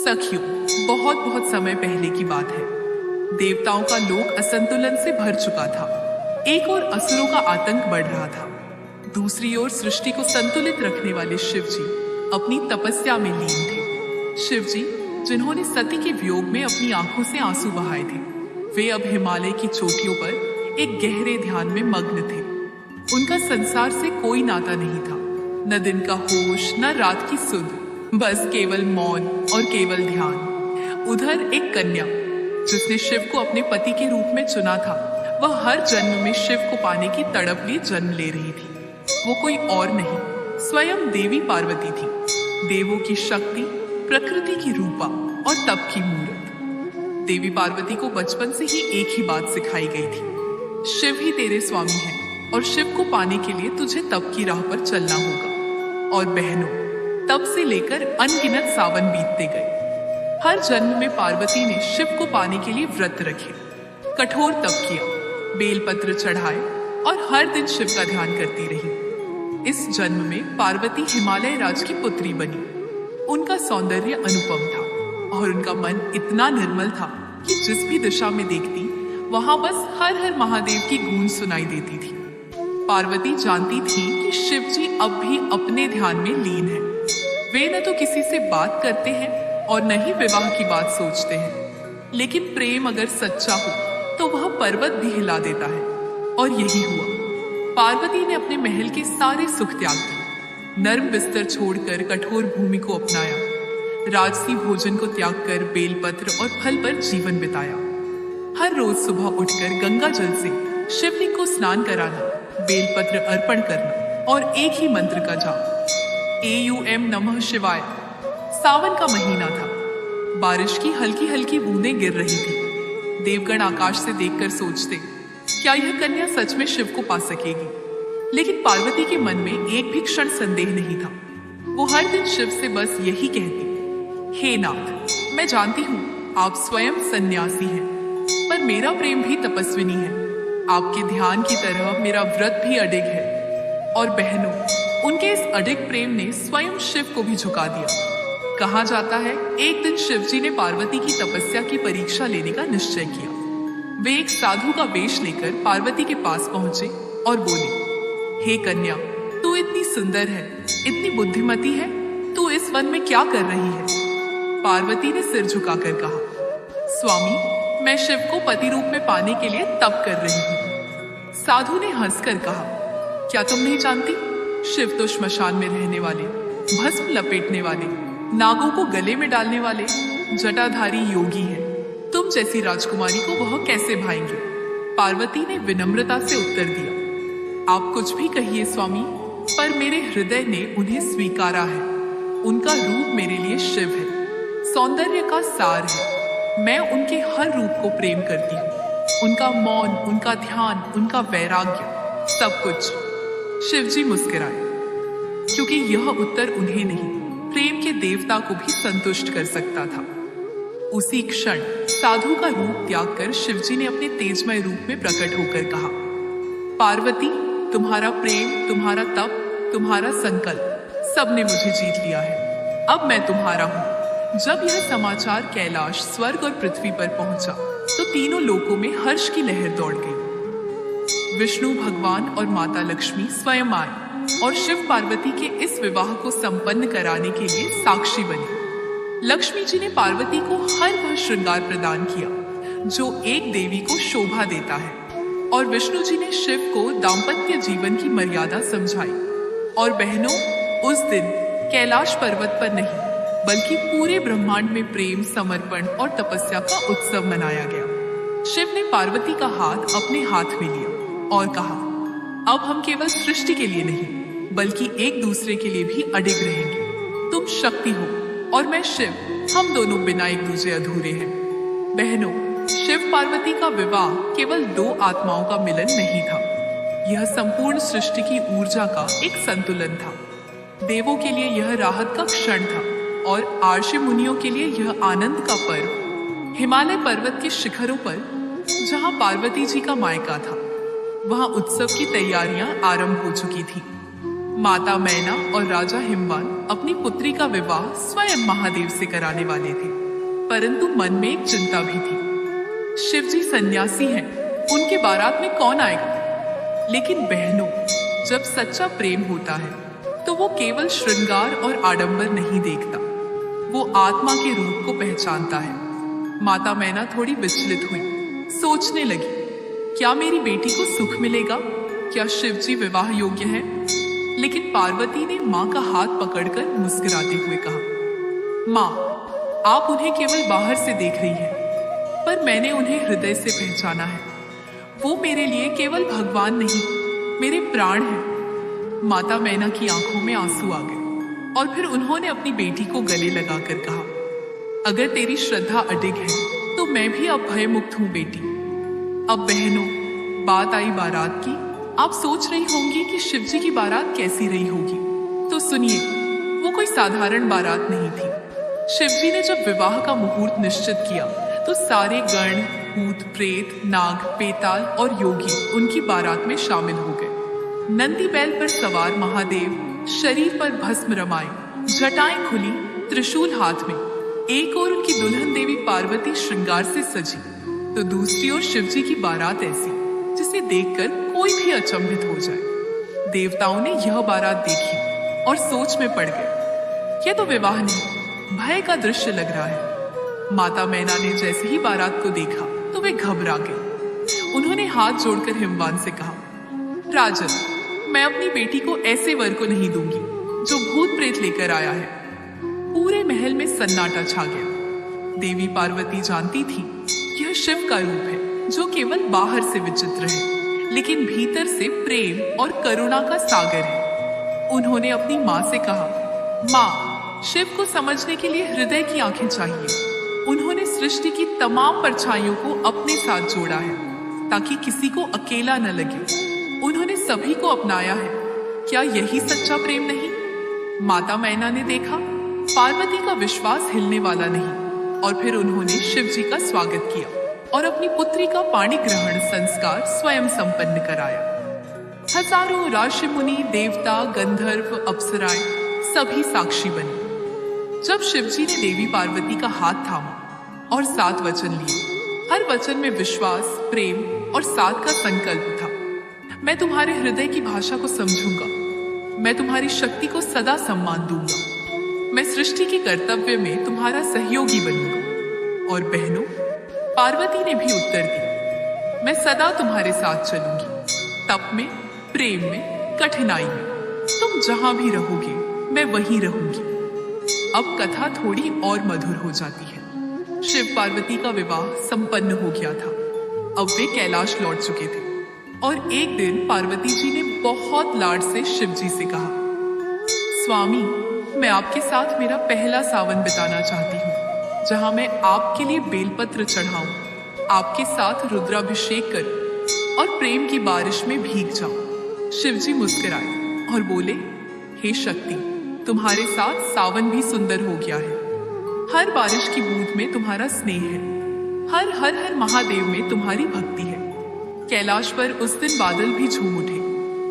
सखियों, बहुत बहुत समय पहले की बात है। देवताओं का लोक असंतुलन से भर चुका था। एक ओर असुरों का आतंक बढ़ रहा था, दूसरी ओर सृष्टि को संतुलित रखने वाले शिव जी अपनी तपस्या में लीन थे। शिव जी, जिन्होंने सती के वियोग में अपनी आंखों से आंसू बहाए थे, वे अब हिमालय की चोटियों पर एक गहरे ध्यान में मग्न थे। उनका संसार से कोई नाता नहीं था, न दिन का होश न रात की सुध, बस केवल मौन और केवल ध्यान। उधर एक कन्या, जिसने शिव को अपने पति के रूप में चुना था, वह हर जन्म में शिव को पाने की तड़प लिए जन्म ले रही थी। वो कोई और नहीं, स्वयं देवी पार्वती थी। देवों की शक्ति, प्रकृति की रूपा और तप की मूरत। देवी पार्वती को बचपन से ही एक ही बात सिखाई गई थी, शिव ही तेरे स्वामी हैं और शिव को पाने के लिए तुझे तप की राह पर चलना होगा। और बहनों, तब से लेकर अनगिनत सावन बीतते गए। हर जन्म में पार्वती ने शिव को पाने के लिए व्रत रखे, कठोर तप किया, बेलपत्र चढ़ाए और हर दिन शिव का ध्यान करती रही। इस जन्म में पार्वती हिमालय राज की पुत्री बनी। उनका सौंदर्य अनुपम था और उनका मन इतना निर्मल था कि जिस भी दिशा में देखती, वहां बस हर हर महादेव की गूंज सुनाई देती थी। पार्वती जानती थी कि शिव जी अब भी अपने ध्यान में लीन है। वे न तो किसी से बात करते हैं और न ही विवाह की बात सोचते हैं, लेकिन प्रेम अगर सच्चा हो तो वह पर्वत भी हिला देता है। और यही हुआ। पार्वती ने अपने महल के सारे सुख त्याग दिए, नर्म बिस्तर छोड़कर कठोर भूमि को अपनाया, राजसी भोजन को त्याग कर बेलपत्र और फल पर जीवन बिताया। हर रोज सुबह उठकर गंगा जल से शिवलिंग को स्नान कराना, बेलपत्र अर्पण करना और एक ही मंत्र का जाप, AUM नमः शिवाय। सावन का महीना था, बारिश की हल्की हल्की बूंदें गिर रही थी। देवगण आकाश से देखकर सोचते, क्या यह कन्या सच में शिव को पा सकेगी? लेकिन पार्वती के मन में एक भी क्षण संदेह नहीं था। वो हर दिन शिव से बस यही कहती, हे नाथ, मैं जानती हूँ आप स्वयं सन्यासी हैं, पर मेरा प्रेम भी तपस्विनी है। आपके ध्यान की तरह मेरा व्रत भी अडिग है। और बहनों, उनके इस अडिग प्रेम ने स्वयं शिव को भी झुका दिया। कहा जाता है, एक दिन शिव जी ने पार्वती की तपस्या की परीक्षा लेने का निश्चय किया। वे एक साधु का वेश लेकर पार्वती के पास पहुंचे और बोले, हे कन्या, तू इतनी सुंदर है, इतनी बुद्धिमती है, तू इस वन में क्या कर रही है? पार्वती ने सिर झुकाकर कहा, स्वामी, मैं शिव को पति रूप में पाने के लिए तप कर रही हूँ। साधु ने हंसकर कहा, क्या तुम नहीं जानती? शिव तो श्मशान में रहने वाले, भस्म लपेटने वाले, नागों को गले में डालने वाले जटाधारी योगी है। तुम जैसी राजकुमारी को वह कैसे भाएंगे? पार्वती ने विनम्रता से उत्तर दिया, आप कुछ भी कहिए स्वामी, पर मेरे हृदय ने उन्हें स्वीकारा है। उनका रूप मेरे लिए शिव है, सौंदर्य का सार है। मैं उनके हर रूप को प्रेम करती हूँ, उनका मौन, उनका ध्यान, उनका वैराग्य, सब कुछ। शिवजी मुस्कुराए, क्योंकि यह उत्तर उन्हें नहीं, प्रेम के देवता को भी संतुष्ट कर सकता था। उसी क्षण साधु का रूप त्याग कर शिवजी ने अपने तेजमय रूप में प्रकट होकर कहा, पार्वती, तुम्हारा प्रेम, तुम्हारा तप, तुम्हारा संकल्प, सबने मुझे जीत लिया है। अब मैं तुम्हारा हूँ। जब यह समाचार कैलाश, स्वर्ग और पृथ्वी पर पहुंचा तो तीनों लोकों में हर्ष की लहर दौड़ गई। विष्णु भगवान और माता लक्ष्मी स्वयं आए और शिव पार्वती के इस विवाह को संपन्न कराने के लिए साक्षी बनी। लक्ष्मी जी ने पार्वती को हर वह श्रृंगार प्रदान किया जो एक देवी को शोभा देता है, और विष्णु जी ने शिव को दाम्पत्य जीवन की मर्यादा समझाई। और बहनों, उस दिन कैलाश पर्वत पर नहीं बल्कि पूरे ब्रह्मांड में प्रेम, समर्पण और तपस्या का उत्सव मनाया गया। शिव ने पार्वती का हाथ अपने हाथ में लिया और कहा, अब हम केवल सृष्टि के लिए नहीं बल्कि एक दूसरे के लिए भी अडिग रहेंगे। तुम शक्ति हो और मैं शिव, हम दोनों बिना एक दूसरे अधूरे हैं। बहनों, शिव पार्वती का विवाह केवल दो आत्माओं का मिलन नहीं था, यह संपूर्ण सृष्टि की ऊर्जा का एक संतुलन था। देवों के लिए यह राहत का क्षण था और आर्षि मुनियों के लिए यह आनंद का पर्व। हिमालय पर्वत के शिखरों पर, जहाँ पार्वती जी का मायका था, वहां उत्सव की तैयारियां आरंभ हो चुकी थी। माता मैना और राजा हिमवान अपनी पुत्री का विवाह स्वयं महादेव से कराने वाले थे। परंतु मन में एक चिंता भी थी। शिव जी सन्यासी हैं, उनके बारात में कौन आएगा? लेकिन बहनों, जब सच्चा प्रेम होता है तो वो केवल श्रृंगार और आडंबर नहीं देखता, वो आत्मा के रूप को पहचानता है। माता मैना थोड़ी विचलित हुई, सोचने लगी, क्या मेरी बेटी को सुख मिलेगा? क्या शिव जी विवाह योग्य हैं? लेकिन पार्वती ने माँ का हाथ पकड़कर मुस्कुराते हुए कहा, माँ, आप उन्हें केवल बाहर से देख रही हैं, पर मैंने उन्हें हृदय से पहचाना है। वो मेरे लिए केवल भगवान नहीं, मेरे प्राण हैं। माता मैना की आंखों में आंसू आ गए और फिर उन्होंने अपनी बेटी को गले लगाकर कहा, अगर तेरी श्रद्धा अडिग है तो मैं भी अब भय मुक्त हूं बेटी। अब बहनों, बात आई बारात की। आप सोच रही होंगी कि शिव जी की बारात कैसी रही होगी, तो सुनिए, वो कोई साधारण बारात नहीं थी। शिव जी ने जब विवाह का मुहूर्त निश्चित किया तो सारे गण, भूत, प्रेत, नाग, पेताल और योगी उनकी बारात में शामिल हो गए। नंदी बैल पर सवार महादेव शरीर पर भस्म रमाए, जटाएं खुली, त्रिशूल हाथ में। एक ओर उनकी दुल्हन देवी पार्वती श्रृंगार से सजी, तो दूसरी ओर शिव जी की बारात ऐसी जिसे देखकर कोई भी अचंभित हो जाए। देवताओं ने यह बारात देखी और सोच में पड़ गए, यह तो विवाह नहीं, भय का दृश्य लग रहा है। माता मैना ने जैसे ही बारात को देखा तो वे घबरा गए। उन्होंने हाथ जोड़कर हिमवान से कहा, राजन, मैं अपनी बेटी को ऐसे वर को नहीं दूंगी जो भूत प्रेत लेकर आया है। पूरे महल में सन्नाटा छा गया। देवी पार्वती जानती थी यह शिव का रूप है जो केवल बाहर से विचित्र है, लेकिन भीतर से प्रेम और करुणा का सागर है। उन्होंने अपनी माँ से कहा, माँ, शिव को समझने के लिए हृदय की आंखें चाहिए। उन्होंने सृष्टि की तमाम परछाइयों को अपने साथ जोड़ा है ताकि किसी को अकेला न लगे। उन्होंने सभी को अपनाया है। क्या यही सच्चा प्रेम नहीं? माता मैना ने देखा पार्वती का विश्वास हिलने वाला नहीं, और फिर उन्होंने शिव जी का स्वागत किया और अपनी पुत्री का पाणी ग्रहण संस्कार स्वयं संपन्न कराया। हजारों ऋषि मुनि, देवता, गंधर्व, अप्सराएं सभी साक्षी बने। जब शिव जी ने देवी पार्वती का हाथ थामा और 7 वचन लिए, हर वचन में विश्वास, प्रेम और साथ का संकल्प था। मैं तुम्हारे हृदय की भाषा को समझूंगा, मैं तुम्हारी शक्ति को सदा सम्मान दूंगा, मैं सृष्टि के कर्तव्य में तुम्हारा सहयोगी बनूंगा। और बहनों, पार्वती ने भी उत्तर दिया, मैं सदा तुम्हारे साथ चलूंगी, तप में, प्रेम में, कठिनाई में। तुम जहां भी रहोगे मैं वहीं रहूंगी। अब कथा थोड़ी और मधुर हो जाती है। शिव पार्वती का विवाह संपन्न हो गया था। अब वे कैलाश लौट चुके थे और एक दिन पार्वती जी ने बहुत लाड से शिव जी से कहा, स्वामी, मैं आपके साथ मेरा पहला सावन बिताना चाहती हूँ, जहाँ मैं आपके लिए बेलपत्र चढ़ाऊं, आपके साथ रुद्राभिषेक करूं और प्रेम की बारिश में भीग जाऊं। शिव जी मुस्कुराए और बोले, हे शक्ति, तुम्हारे साथ सावन भी सुंदर हो गया है। हर बारिश की बूंद में तुम्हारा स्नेह है, हर हर हर महादेव में तुम्हारी भक्ति है। कैलाश पर उस दिन बादल भी झूम उठे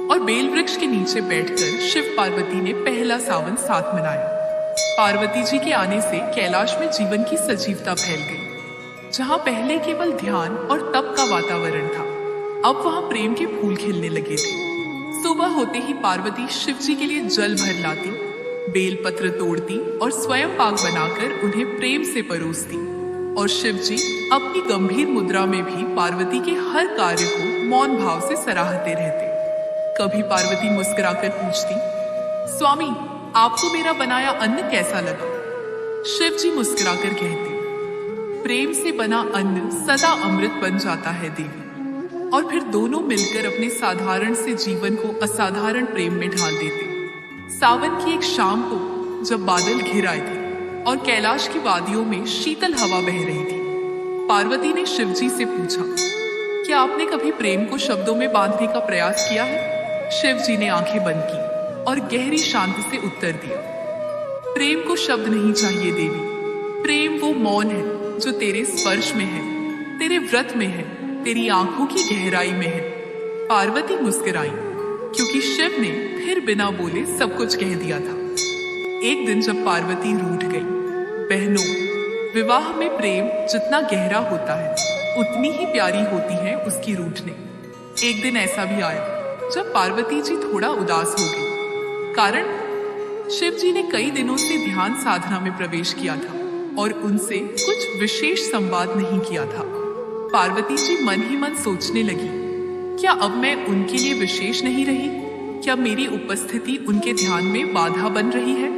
और बेल वृक्ष के नीचे बैठकर शिव पार्वती ने पहला सावन साथ मनाया। पार्वती जी के आने से कैलाश में जीवन की सजीवता फैल गई। जहाँ पहले केवल ध्यान और तप का वातावरण था, अब वहाँ प्रेम के फूल खिलने लगे थे। सुबह होते ही पार्वती शिव जी के लिए जल भर लाती, बेलपत्र तोड़ती और स्वयं पाक बनाकर उन्हें प्रेम से परोसती। और शिव जी अपनी गंभीर मुद्रा में भी पार्वती के हर कार्य को मौन भाव से सराहते रहते। कभी पार्वती मुस्कुराकर पूछती, स्वामी, आपको मेरा बनाया अन्न कैसा लगा? शिव जी मुस्कुराकर कहते, प्रेम से बना अन्न सदा अमृत बन जाता है देवी। और फिर दोनों मिलकर अपने साधारण से जीवन को असाधारण प्रेम में ढाल देते। सावन की एक शाम को जब बादल घिर आए थे और कैलाश की वादियों में शीतल हवा बह रही थी, पार्वती ने शिव जी से पूछा, क्या आपने कभी प्रेम को शब्दों में बांधने का प्रयास किया है? शिव जी ने आंखें बंद की और गहरी शांति से उत्तर दिया, प्रेम को शब्द नहीं चाहिए देवी। प्रेम वो मौन है जो तेरे स्पर्श में है, तेरे व्रत में है, तेरी आंखों की गहराई में है। पार्वती मुस्कुराई क्योंकि शिव ने फिर बिना बोले सब कुछ कह दिया था। एक दिन जब पार्वती रूठ गई, बहनों, विवाह में प्रेम जितना गहरा होता है उतनी ही प्यारी होती है उसकी रूठने। एक दिन ऐसा भी आया जब पार्वती जी थोड़ा उदास हो गई। कारण शिव जी ने कई दिनों से ध्यान साधना में प्रवेश किया था और उनसे कुछ विशेष संवाद नहीं किया था। पार्वती जी मन ही मन सोचने लगी, क्या अब मैं उनके लिए विशेष नहीं रही? क्या मेरी उपस्थिति उनके ध्यान में बाधा बन रही है?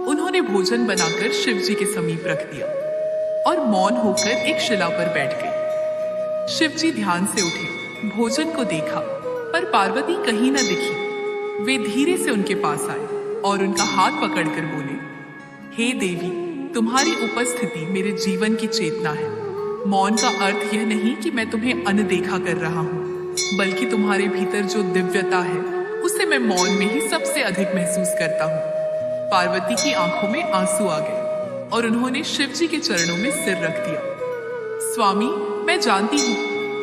उन्होंने भोजन बनाकर शिव जी के समीप रख दिया और मौन होकर एक शिला पर बैठ गई। शिव जी ध्यान से उठे, भोजन को देखा, पर पार्वती कहीं न दिखी। वे धीरे से उनके पास आए और उनका हाथ पकड़कर बोले, हे देवी, तुम्हारी उपस्थिति मेरे जीवन की चेतना है। मौन का अर्थ यह नहीं कि मैं तुम्हें अनदेखा कर रहा हूँ, बल्कि तुम्हारे भीतर जो दिव्यता है उसे मैं मौन में ही सबसे अधिक महसूस करता हूँ। पार्वती की आंखों में आंसू आ गए और उन्होंने शिव जी के चरणों में सिर रख दिया। स्वामी, मैं जानती हूँ,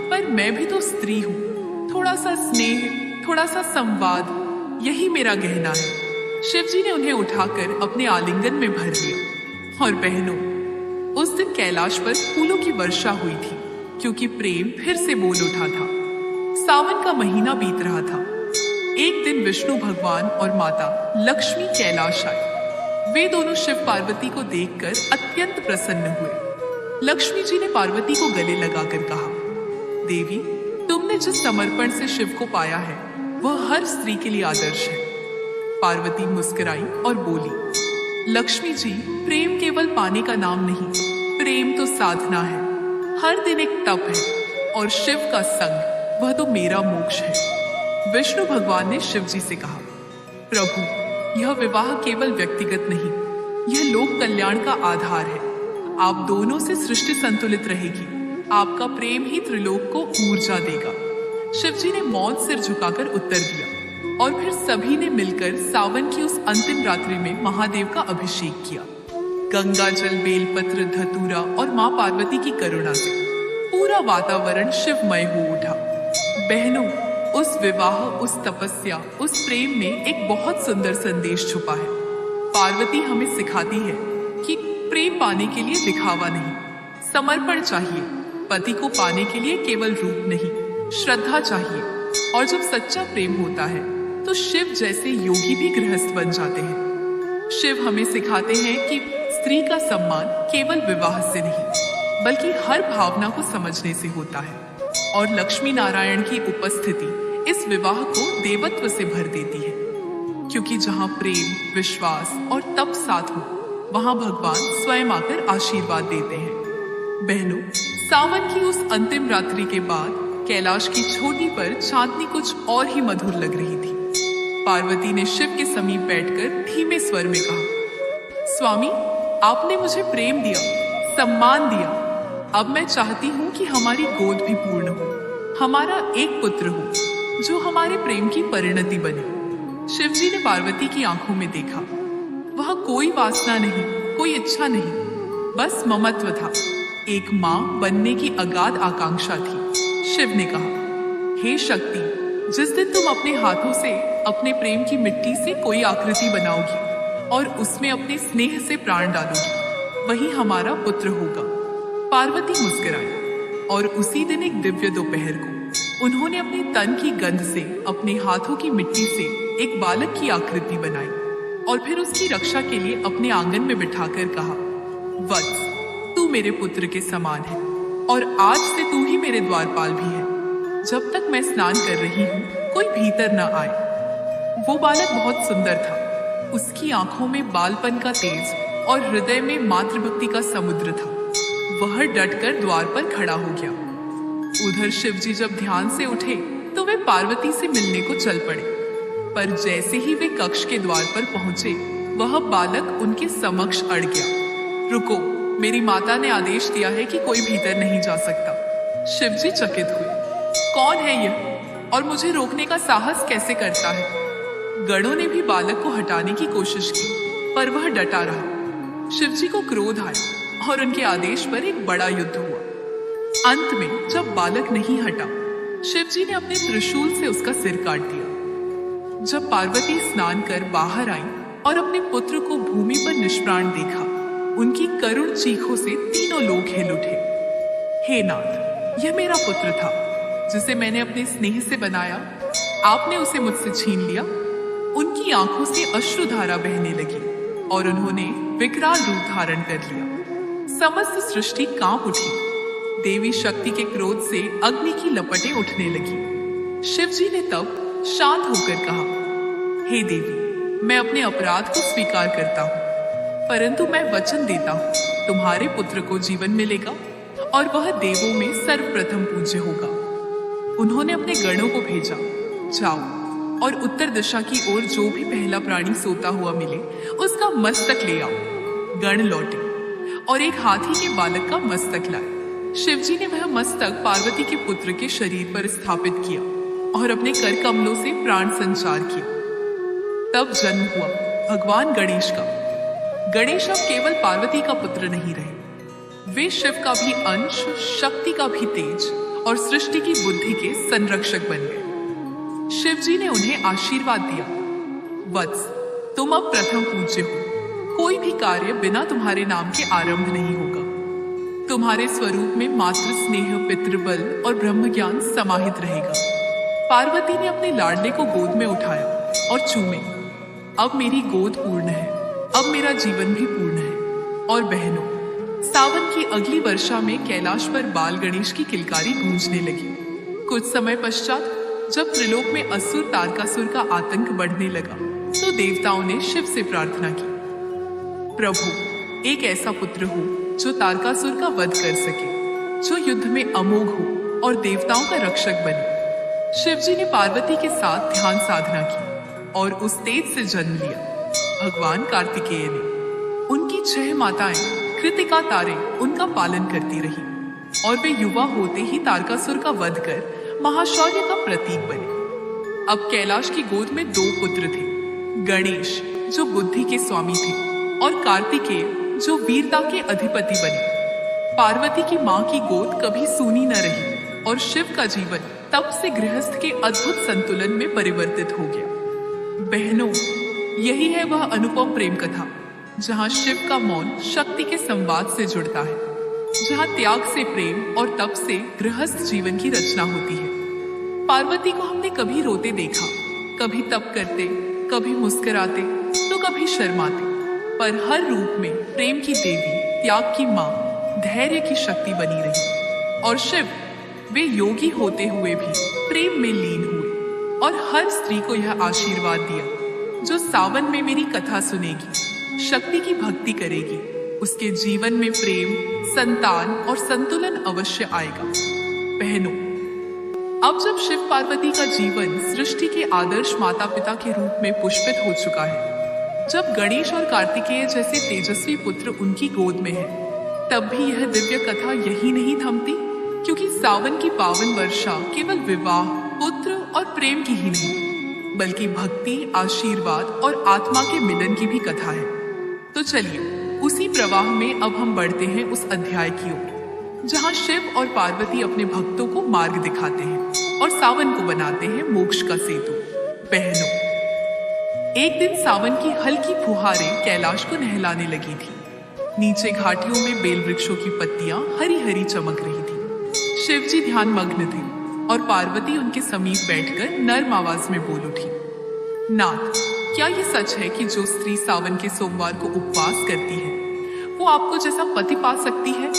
पर मैं भी तो स्त्री हूँ। थोड़ा सा स्नेह, थोड़ा सा संवाद, यही मेरा गहना है। शिव जी ने उन्हें उठाकर अपने आलिंगन में भर लिया। और बहनों, उस दिन कैलाश पर फूलों की वर्षा हुई थी, क्योंकि प्रेम फिर से बोल उठा था। सावन का महीना बीत रहा था। एक दिन विष्णु भगवान और माता लक्ष्मी कैलाश आए। वे दोनों शिव पार्वती को देखकर अत्यंत प्रसन्न हुए। लक्ष्मी जी ने पार्वती को गले लगाकर कहा, देवी, तुमने जिस समर्पण से शिव को पाया है वह हर स्त्री के लिए आदर्श है। पार्वती मुस्कुराई और बोली, लक्ष्मी जी, प्रेम केवल पाने का नाम नहीं, प्रेम तो साधना है। हर दिन एक तप है और शिव का संग, वह तो मेरा मोक्ष है। विष्णु भगवान ने शिव जी से कहा, प्रभु, यह विवाह केवल व्यक्तिगत नहीं, यह लोक कल्याण का आधार है। आप दोनों से सृष्टि संतुलित रहेगी। आपका प्रेम ही त्रिलोक को ऊर्जा देगा। शिव जी ने मौन सिर झुकाकर उत्तर दिया और फिर सभी ने मिलकर सावन की उस अंतिम रात्रि में महादेव का अभिषेक किया। गंगा जल, बेलपत्र, धतूरा और माँ पार्वती की करुणा से पूरा वातावरण शिवमय हो उठा। बहनों, उस विवाह, उस तपस्या, उस प्रेम में एक बहुत सुंदर संदेश छुपा है। पार्वती हमें सिखाती है कि प्रेम पाने के लिए दिखावा नहीं, समर्पण चाहिए। पति को पाने के लिए केवल रूप नहीं, श्रद्धा चाहिए। और जब सच्चा प्रेम होता है तो शिव जैसे योगी भी गृहस्थ बन जाते हैं। शिव हमें सिखाते हैं कि स्त्री का सम्मान केवल विवाह से नहीं, बल्कि हर भावना को समझने से होता है। और लक्ष्मी नारायण की उपस्थिति इस विवाह को देवत्व से भर देती है, क्योंकि जहाँ प्रेम, विश्वास और तप साथ हो, वहाँ भगवान स्वयं आकर आशीर्वाद देते हैं। बहनों, सावन की उस अंतिम रात्रि के बाद कैलाश की चोटी पर चांदनी कुछ और ही मधुर लग रही थी। पार्वती ने शिव के समीप बैठकर धीमे स्वर में कहा, स्वामी, आपने मुझे प्रेम दिया, सम्मान दिया। अब मैं चाहती हूँ कि हमारी गोद भी पूर्ण हो, हमारा एक पुत्र हो जो हमारे प्रेम की परिणति बने। शिव जी ने पार्वती की आंखों में देखा। वह कोई वासना नहीं, कोई इच्छा नहीं, बस ममत्व था। एक माँ बनने की अगाध आकांक्षा थी। शिव ने कहा, हे शक्ति, जिस दिन तुम अपने हाथों से अपने प्रेम की मिट्टी से कोई आकृति बनाओगी और उसमें अपने स्नेह से प्राण डालोगी, वही हमारा पुत्र होगा। पार्वती मुस्कुराई और उसी दिन एक दिव्य दोपहर को उन्होंने अपने तन की गंध से, अपने हाथों की मिट्टी से एक बालक की आकृति बनाई और फिर उसकी रक्षा के लिए अपने आंगन में बिठाकर कहा, वत्स, तू मेरे पुत्र के समान है और आज से तू ही मेरे द्वारपाल भी है। जब तक मैं स्नान कर रही हूँ कोई भीतर न आए। वो बालक बहुत सुंदर था। उसकी आंखों में बालपन का तेज और हृदय में मातृभक्ति का समुद्र था। वह डटकर द्वार पर खड़ा हो गया। उधर शिव जी जब ध्यान से उठे तो वे पार्वती से मिलने को चल पड़े, पर जैसे ही वे कक्ष के द्वार पर पहुंचे, वह बालक उनके समक्ष अड़ गया। रुको, मेरी माता ने आदेश दिया है कि कोई भीतर नहीं जा सकता। शिव जी चकित हुए। कौन है यह और मुझे रोकने का साहस कैसे करता है? गणों ने भी बालक को हटाने की कोशिश की, पर वह डटा रहा। शिव जी को क्रोध आया और उनके आदेश पर एक बड़ा युद्ध हुआ। अंत में जब बालक नहीं हटा, शिव जी ने अपने त्रिशूल से उसका सिर काट दिया। जब पार्वती स्नान कर बाहर आई और अपने पुत्र को भूमि पर निष्प्राण देखा, उनकी करुण चीखों से तीनों लोग हिल उठे। हे नाथ, यह मेरा पुत्र था जिसे मैंने अपने स्नेह से बनाया, आपने उसे मुझसे छीन लिया। उनकी आंखों से अश्रुधारा बहने लगी और उन्होंने विकराल रूप धारण कर लिया। समस्त सृष्टि कांप उठी। देवी शक्ति के क्रोध से अग्नि की लपटें उठने लगी। शिवजी ने तब शांत होकर कहा, हे देवी, मैं अपने अपराध को स्वीकार करता हूँ, परंतु मैं वचन देता हूँ तुम्हारे पुत्र को जीवन मिलेगा और वह देवों में सर्वप्रथम पूज्य होगा। उन्होंने अपने गणों को भेजा, जाओ और उत्तर दिशा की ओर जो भी पहला प्राणी सोता हुआ मिले उसका मस्तक ले आओ। गण लौटे और एक हाथी के बालक का मस्तक लाए। शिवजी ने वह मस्तक पार्वती के पुत्र के शरीर पर स्थापित किया और अपने कर कमलों से प्राण संचार किया। तब जन्म हुआ भगवान गणेश का। गणेश अब केवल पार्वती का पुत्र नहीं रहे, वे शिव का भी अंश, शक्ति का भी तेज और सृष्टि की बुद्धि के संरक्षक बन गए। शिवजी ने उन्हें आशीर्वाद दिया, वत्स, तुम अब प्रथम पूज्य हो। कोई भी कार्य बिना तुम्हारे नाम के आरंभ नहीं होगा। तुम्हारे स्वरूप में मातृ स्नेह, पितृबल और ब्रह्म ज्ञान समाहित रहेगा। पार्वती ने अपने लाडले को गोद में उठाया और चूमे। अब मेरी गोद पूर्ण है, अब मेरा जीवन भी पूर्ण है। और बहनों, सावन की अगली वर्षा में कैलाश पर बाल गणेश की किलकारी गूंजने लगी। कुछ समय पश्चात जब त्रिलोक में असुर तारकासुर का आतंक बढ़ने लगा तो देवताओं ने शिव से प्रार्थना की, प्रभु, एक ऐसा पुत्र हो जो तारकासुर का वध कर सके, जो युद्ध में अमोघ हो और देवताओं का रक्षक बने। शिवजी ने पार्वती के साथ ध्यान साधना की और उस तेज से जन्म लिया भगवान कार्तिकेय ने। उनकी 6 माताएं कृतिका तारे उनका पालन करती रही और वे युवा होते ही तारकासुर का वध कर महाशौर्य का प्रतीक बने। अब कैलाश की गोद में 2 पुत्र थे, गणेश जो बुद्धि के स्वामी थे और कार्तिकेय जो वीरता के अधिपति बने। पार्वती की मां की गोद कभी सूनी न रही और शिव का जीवन तब से गृहस्थ के अद्भुत संतुलन में परिवर्तित हो गया। बहनों, यही है वह अनुपम प्रेम कथा जहां शिव का मौन शक्ति के संवाद से जुड़ता है, जहां त्याग से प्रेम और तप से गृहस्थ जीवन की रचना होती है। पार्वती को हमने कभी रोते देखा, कभी तप करते, कभी मुस्कुराते तो कभी शर्माते, पर हर रूप में प्रेम की देवी, त्याग की मां, धैर्य की शक्ति बनी रही। और शिव, वे योगी होते हुए भी प्रेम में लीन हुए और हर स्त्री को यह आशीर्वाद दिया, जो सावन में मेरी कथा सुनेगी, शक्ति की भक्ति करेगी, उसके जीवन में प्रेम, संतान और संतुलन अवश्य आएगा। बहनों, अब जब शिव पार्वती का जीवन सृष्टि के आदर्श माता पिता के रूप में पुष्पित हो चुका है, जब गणेश और कार्तिकेय जैसे तेजस्वी पुत्र उनकी गोद में है, तब भी यह दिव्य कथा यही नहीं थमती, क्योंकि सावन की पावन वर्षा केवल विवाह, पुत्र और प्रेम की ही नहीं, बल्कि भक्ति, आशीर्वाद और आत्मा के मिलन की भी कथा है। तो चलिए उसी प्रवाह में अब हम बढ़ते हैं उस अध्याय की ओर, जहां शिव और पार्वती अपने भक्तों को मार्ग दिखाते हैं और सावन को बनाते हैं मोक्ष का सेतु। बहनों, एक दिन सावन की हल्की फुहारें कैलाश को नहलाने लगी थी। नीचे घाटियों में बेल वृक्षों की पत्तियां हरी हरी चमक रही थी। शिवजी ध्यान मग्न थे और पार्वती उनके समीप बैठकर नर्म आवाज में बोल उठी, नाथ, क्या ये सच है कि जो स्त्री सावन के सोमवार को उपवास करती है वो आपको जैसा पति पा सकती है?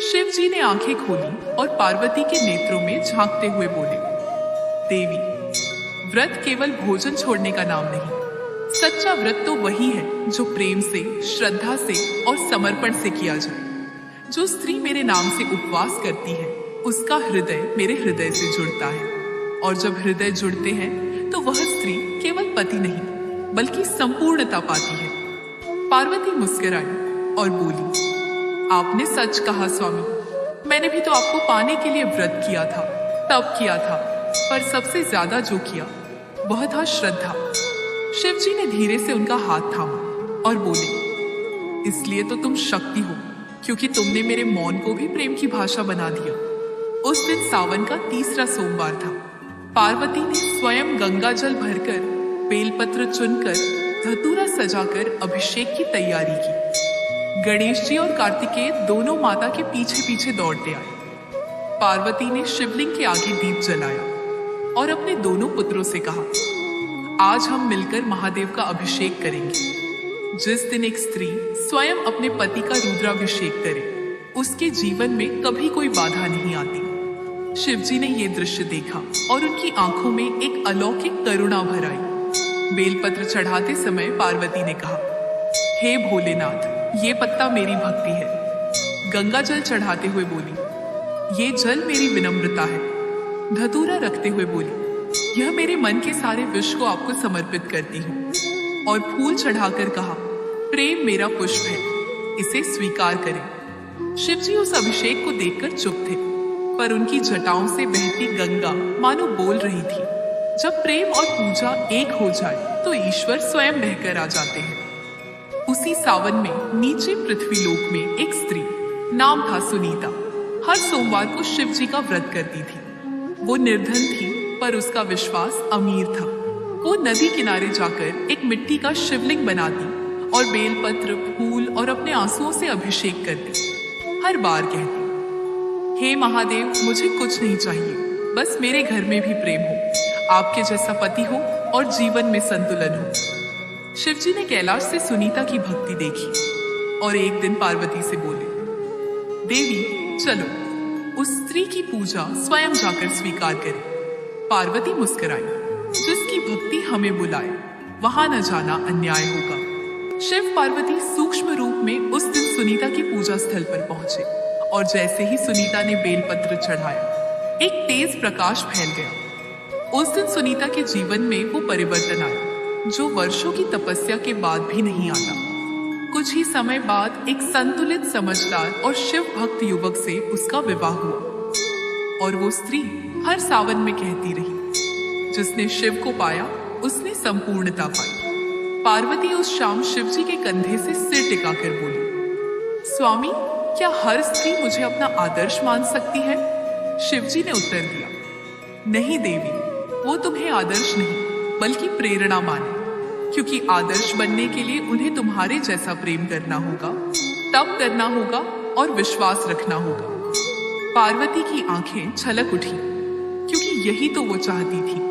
शिव जी ने आंखें खोली और पार्वती के नेत्रों में झांकते हुए बोले, देवी, व्रत केवल भोजन छोड़ने का नाम नहीं, सच्चा व्रत तो वही है जो प्रेम से, श्रद्धा से और समर्पण से किया जाए। जो स्त्री मेरे नाम से उपवास करती है उसका हृदय मेरे हृदय से जुड़ता है, और जब हृदय जुड़ते हैं तो वह स्त्री केवल पति नहीं बल्कि संपूर्णता पाती है। पार्वती मुस्कुराई और बोली, आपने सच कहा स्वामी, मैंने भी तो आपको पाने के लिए व्रत किया था, तप किया था, पर सबसे ज्यादा जो किया वह था श्रद्धा। शिवजी ने धीरे से उनका हाथ थामा और बोले, इसलिए तो तुम शक्ति हो, क्योंकि तुमने मेरे मौन को भी प्रेम की भाषा बना दिया। उस दिन सावन का तीसरा सोमवार था। पार्वती ने स्वयं गंगा जल भरकर, बेलपत्र चुनकर, धतूरा सजाकर अभिषेक की तैयारी की। गणेश जी और कार्तिकेय दोनों माता के पीछे पीछे दौड़ते आए। पार्वती ने शिवलिंग के आगे दीप जलाया और अपने दोनों पुत्रों से कहा, आज हम मिलकर महादेव का अभिषेक करेंगे। जिस दिन एक स्त्री स्वयं अपने पति का रुद्राभिषेक करे, उसके जीवन में कभी कोई बाधा नहीं आती। शिवजी ने ये दृश्य देखा और उनकी आंखों में एक अलौकिक करुणा भर आई। बेलपत्र चढ़ाते समय पार्वती ने कहा, हे भोलेनाथ, ये पत्ता मेरी भक्ति है। गंगा जल चढ़ाते हुए बोली, ये जल मेरी विनम्रता है। धतूरा रखते हुए बोली, यह मेरे मन के सारे विष को आपको समर्पित करती हूँ। और फूल चढ़ाकर कहा, प्रेम मेरा पुष्प है, इसे स्वीकार करें। शिवजी उस अभिषेक को देखकर चुप थे, पर उनकी जटाओं से बहती गंगा मानो बोल रही थी। जब प्रेम और पूजा एक हो जाए तो ईश्वर स्वयं बहकर आ जाते हैं। उसी सावन में नीचे पृथ्वीलोक में एक स्त्री, नाम था सुनीता, हर सोमवार को शिव जी का व्रत करती थी। वो निर्धन थी, पर उसका विश्वास अमीर था। वो नदी किनारे जाकर एक मिट्टी का शिवलिंग बनाती और बेलपत्र, फूल और अपने आंसुओं से अभिषेक करती। हर बार कहती, हे महादेव, मुझे कुछ नहीं चाहिए, बस मेरे घर में भी प्रेम हो, आपके जैसा पति हो और जीवन में संतुलन हो। शिवजी ने कैलाश से सुनीता की भक्ति देखी और एक दिन पार्वती से बोले, देवी चलो, उस स्त्री की पूजा स्वयं जाकर स्वीकार करें। पार्वती मुस्कुराई, जिसकी भक्ति हमें बुलाए वहां न जाना अन्याय होगा। शिव पार्वती सूक्ष्म रूप में उस दिन सुनीता की पूजा स्थल पर पहुंचे और जैसे ही सुनीता ने बेलपत्र चढ़ाया, एक तेज प्रकाश फैल गया। उस दिन सुनीता के जीवन में वो परिवर्तन आया जो वर्षों की तपस्या के बाद भी नहीं आता। कुछ ही समय बाद एक संतुलित, समझदार और शिव भक्त युवक से उसका विवाह हुआ और वो स्त्री हर सावन में कहती रही, जिसने शिव को पाया उसने संपूर्णता पाई। पार्वती उस शाम शिवजी के कंधे से सिर टिकाकर बोली, स्वामी, क्या हर स्त्री मुझे अपना आदर्श मान सकती है? शिवजी ने उत्तर दिया, नहीं देवी, वो तुम्हें आदर्श नहीं बल्कि प्रेरणा माने, क्योंकि आदर्श बनने के लिए उन्हें तुम्हारे जैसा प्रेम करना होगा, तप करना होगा और विश्वास रखना होगा। पार्वती की आंखें छलक उठी, क्योंकि यही तो वो चाहती थी,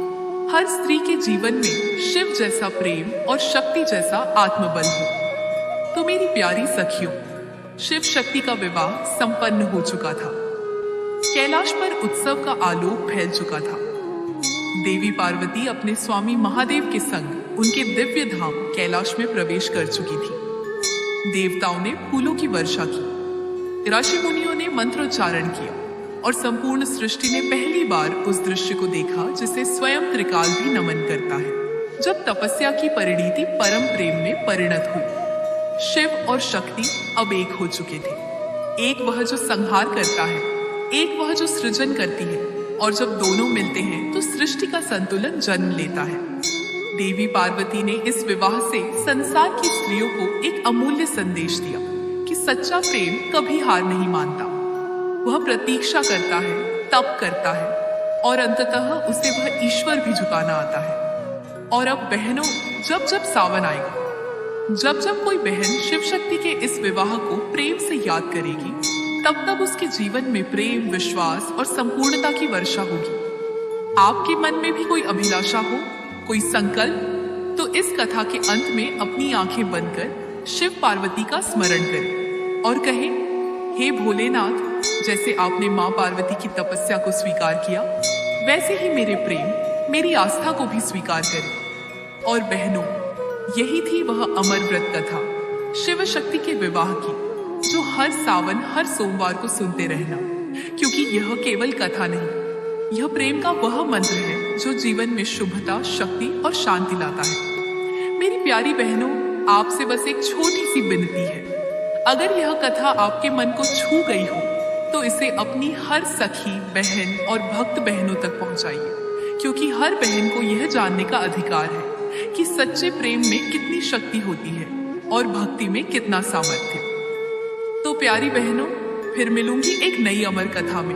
हर स्त्री के जीवन में शिव जैसा प्रेम और शक्ति जैसा आत्मबल हो। तो मेरी प्यारी सखियों, शिव शक्ति का विवाह संपन्न हो चुका था। कैलाश पर उत्सव का आलोक फैल चुका था। देवी पार्वती अपने स्वामी महादेव के संग उनके दिव्य धाम कैलाश में प्रवेश कर चुकी थी। देवताओं ने फूलों की वर्षा की, ऋषि मुनियों ने मंत्रोच्चारण किया और संपूर्ण सृष्टि ने पहली बार उस दृश्य को देखा जिसे स्वयं त्रिकाल भी नमन करता है, जब तपस्या की परिणति परम प्रेम में परिणत हुई। शिव और शक्ति अब एक हो चुके थे। एक वह जो संहार करता है, एक वह जो सृजन करती है, और जब दोनों मिलते हैं तो सृष्टि का संतुलन जन्म लेता है। देवी पार्वती ने इस विवाह से संसार की स्त्रियों को एक अमूल्य संदेश दिया कि सच्चा प्रेम कभी हार नहीं मानता। वह प्रतीक्षा करता है, तप करता है और अंततः उसे वह ईश्वर भी झुकाना आता है। और अब बहनों, जब जब सावन आएगा, जब जब कोई बहन शिव शक्ति के इस विवाह को प्रेम से याद करेगी, तब तब उसके जीवन में प्रेम, विश्वास और संपूर्णता की वर्षा होगी। आपके मन में भी कोई अभिलाषा हो, कोई संकल्प, तो इस कथा के अंत में अपनी आंखें बंद कर शिव पार्वती का स्मरण करें और कहें, हे भोलेनाथ, जैसे आपने माँ पार्वती की तपस्या को स्वीकार किया, वैसे ही मेरे प्रेम, मेरी आस्था को भी स्वीकार करें। और बहनों, यही थी वह अमर व्रत कथा शिव शक्ति के विवाह की, जो हर सावन, हर सोमवार को सुनते रहना, क्योंकि यह केवल कथा नहीं, यह प्रेम का वह मंत्र है जो जीवन में शुभता, शक्ति और शांति लाता है। मेरी प्यारी बहनों, आपसे बस एक छोटी सी विनती है, अगर यह कथा आपके मन को छू गई हो तो इसे अपनी हर सखी, बहन और भक्त बहनों तक पहुंचाइए, क्योंकि हर बहन को यह जानने का अधिकार है कि सच्चे प्रेम में कितनी शक्ति होती है और भक्ति में कितना सामर्थ्य। तो प्यारी बहनों, फिर मिलूंगी एक नई अमर कथा में।